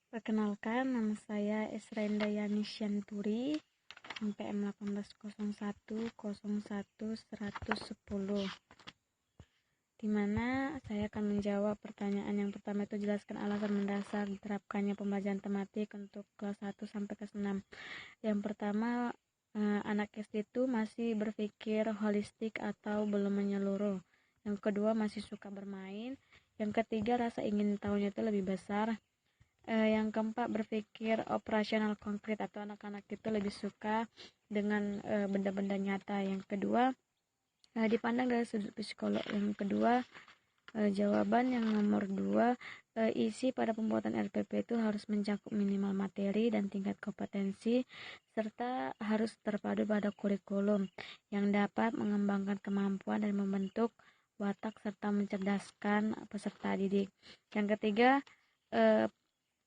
Perkenalkan, nama saya Esrenda Yani Syanturi, NPM 1801011110, di mana saya akan menjawab pertanyaan yang pertama. Itu jelaskan alasan mendasar diterapkannya pembelajaran tematik untuk kelas 1 sampai kelas 6. Yang pertama, anak SD itu masih berpikir holistik atau belum menyeluruh. Yang kedua, masih suka bermain. Yang ketiga, rasa ingin tahunya itu lebih besar. Yang keempat, berpikir operasional konkret atau anak-anak itu lebih suka dengan benda-benda nyata. Yang kedua, dipandang dari sudut psikolog. Yang kedua, jawaban yang nomor 2, isi pada pembuatan RPP itu harus mencakup minimal materi dan tingkat kompetensi, serta harus terpadu pada kurikulum yang dapat mengembangkan kemampuan dan membentuk watak serta mencerdaskan peserta didik. Yang ketiga,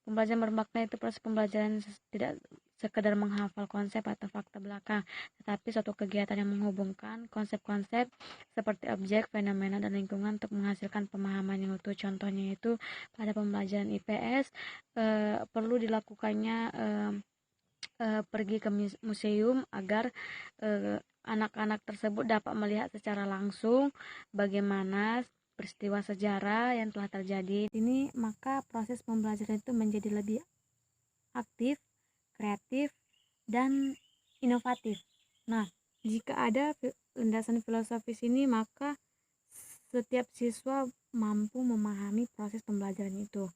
pembelajaran bermakna itu proses pembelajaran tidak sekedar menghafal konsep atau fakta belakang, tetapi suatu kegiatan yang menghubungkan konsep-konsep seperti objek, fenomena, dan lingkungan untuk menghasilkan pemahaman yang utuh. Contohnya itu pada pembelajaran IPS perlu dilakukannya pergi ke museum agar anak-anak tersebut dapat melihat secara langsung bagaimana peristiwa sejarah yang telah terjadi. Ini maka proses pembelajaran itu menjadi lebih aktif, kreatif, dan inovatif. Nah, jika ada landasan filosofis ini, maka setiap siswa mampu memahami proses pembelajaran itu.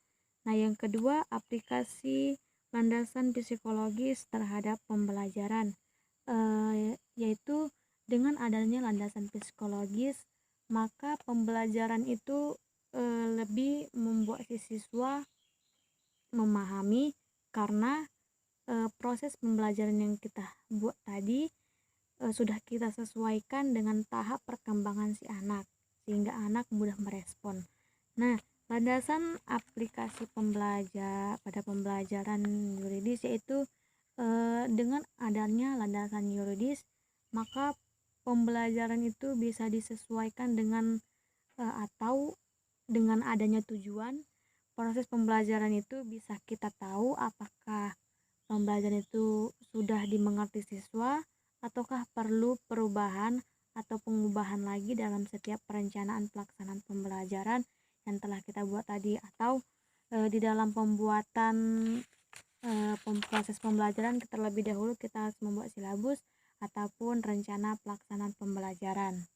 Nah, yang kedua, aplikasi landasan psikologis terhadap pembelajaran, yaitu dengan adanya landasan psikologis, maka pembelajaran itu lebih membuat si siswa memahami, karena proses pembelajaran yang kita buat tadi sudah kita sesuaikan dengan tahap perkembangan si anak, sehingga anak mudah merespon. Nah, landasan aplikasi pada pembelajaran yuridis yaitu dengan adanya landasan yuridis, maka pembelajaran itu bisa disesuaikan dengan atau dengan adanya tujuan. Proses pembelajaran itu bisa kita tahu apakah pembelajaran itu sudah dimengerti siswa ataukah perlu perubahan atau pengubahan lagi dalam setiap perencanaan pelaksanaan pembelajaran yang telah kita buat tadi, atau di dalam pembuatan proses pembelajaran terlebih dahulu kita harus membuat silabus ataupun rencana pelaksanaan pembelajaran.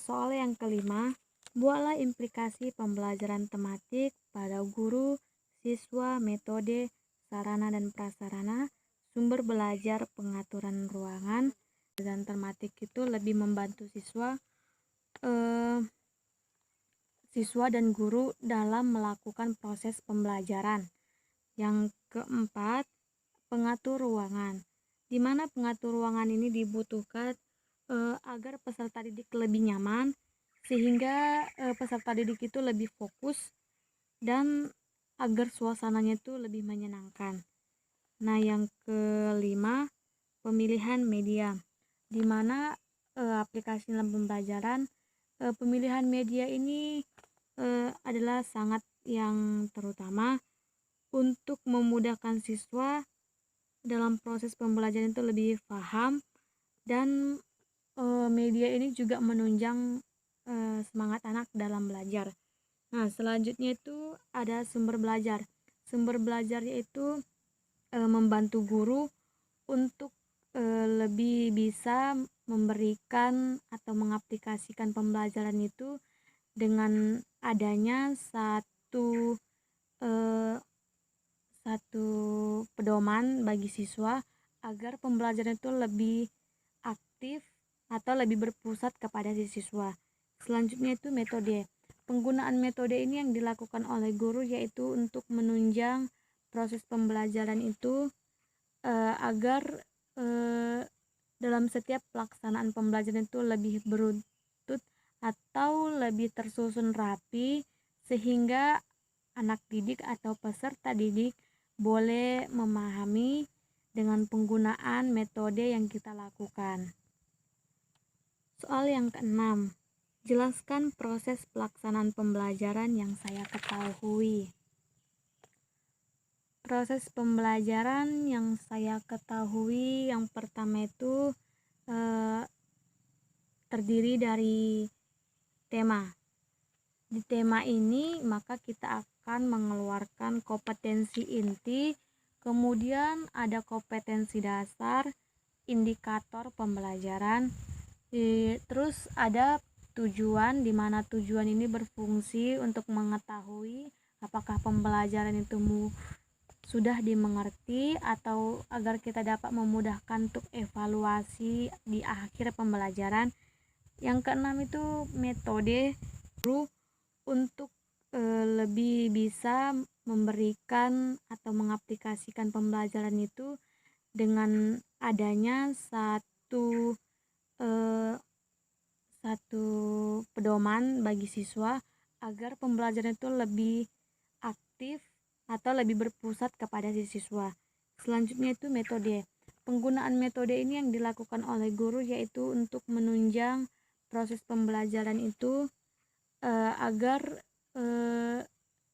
Soal yang kelima, buatlah implikasi pembelajaran tematik pada guru, siswa, metode, sarana dan prasarana, sumber belajar, pengaturan ruangan. Dan tematik itu lebih membantu siswa dan guru dalam melakukan proses pembelajaran. Yang keempat, pengatur ruangan, di mana pengatur ruangan ini dibutuhkan agar peserta didik lebih nyaman, sehingga peserta didik itu lebih fokus dan agar suasananya itu lebih menyenangkan. Nah, yang kelima, pemilihan media, di mana aplikasi dalam pembelajaran, pemilihan media ini adalah sangat yang terutama untuk memudahkan siswa dalam proses pembelajaran itu lebih paham, dan media ini juga menunjang semangat anak dalam belajar. Nah, selanjutnya itu ada sumber belajar. Sumber belajar yaitu membantu guru untuk lebih bisa memberikan atau mengaplikasikan pembelajaran itu dengan adanya satu pedoman bagi siswa agar pembelajaran itu lebih aktif atau lebih berpusat kepada si siswa. Selanjutnya itu metode. Penggunaan metode ini yang dilakukan oleh guru yaitu untuk menunjang proses pembelajaran itu agar dalam setiap pelaksanaan pembelajaran itu lebih beruntut atau lebih tersusun rapi, sehingga anak didik atau peserta didik boleh memahami dengan penggunaan metode yang kita lakukan. Soal yang keenam, jelaskan proses pelaksanaan pembelajaran yang saya ketahui. Proses pembelajaran yang saya ketahui yang pertama itu terdiri dari tema. Di tema ini maka kita akan mengeluarkan kompetensi inti, kemudian ada kompetensi dasar, indikator pembelajaran, terus ada tujuan, di mana tujuan ini berfungsi untuk mengetahui apakah pembelajaran itu sudah dimengerti atau agar kita dapat memudahkan untuk evaluasi di akhir pembelajaran. Yang keenam itu metode guru untuk lebih bisa memberikan atau mengaplikasikan pembelajaran itu dengan adanya satu pedoman bagi siswa agar pembelajaran itu lebih aktif atau lebih berpusat kepada si siswa. Selanjutnya itu metode. Penggunaan metode ini yang dilakukan oleh guru yaitu untuk menunjang proses pembelajaran itu agar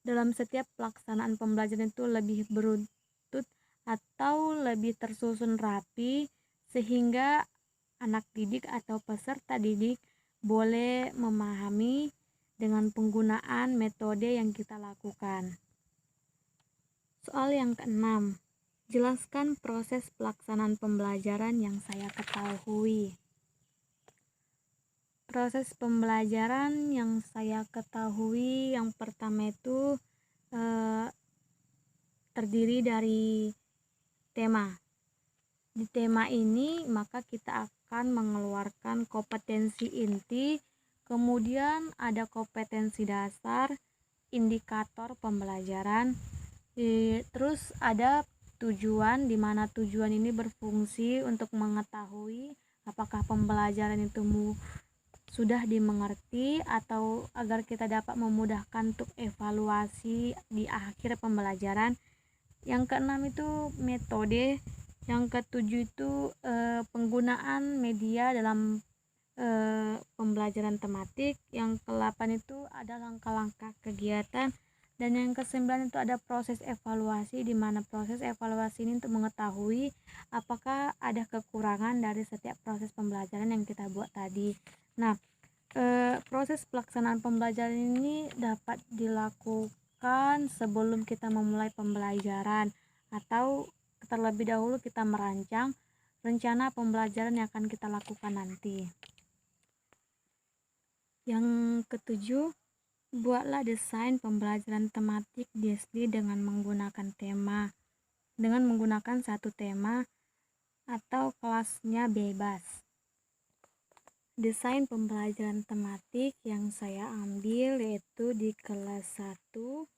dalam setiap pelaksanaan pembelajaran itu lebih beruntut atau lebih tersusun rapi, sehingga anak didik atau peserta didik boleh memahami dengan penggunaan metode yang kita lakukan. Soal yang keenam, jelaskan proses pelaksanaan pembelajaran yang saya ketahui. Proses pembelajaran yang saya ketahui yang pertama itu terdiri dari tema. Di tema ini maka kita akan mengeluarkan kompetensi inti, kemudian ada kompetensi dasar, indikator pembelajaran, terus ada tujuan, di mana tujuan ini berfungsi untuk mengetahui apakah pembelajaran itu sudah dimengerti atau agar kita dapat memudahkan untuk evaluasi di akhir pembelajaran. Yang keenam itu metode. Yang ketujuh itu penggunaan media dalam pembelajaran tematik. Yang ke-8 itu ada langkah-langkah kegiatan. Dan yang ke-9 itu ada proses evaluasi, di mana proses evaluasi ini untuk mengetahui apakah ada kekurangan dari setiap proses pembelajaran yang kita buat tadi. Nah, proses pelaksanaan pembelajaran ini dapat dilakukan sebelum kita memulai pembelajaran atau terlebih dahulu kita merancang rencana pembelajaran yang akan kita lakukan nanti. Yang ketujuh, buatlah desain pembelajaran tematik di SD dengan menggunakan satu tema atau kelasnya bebas. Desain pembelajaran tematik yang saya ambil yaitu di kelas 1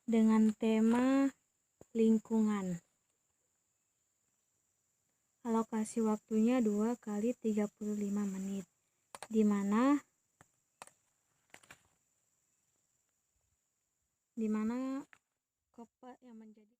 dengan tema lingkungan. Alokasi waktunya 2 kali 35 menit, di mana yang menjadi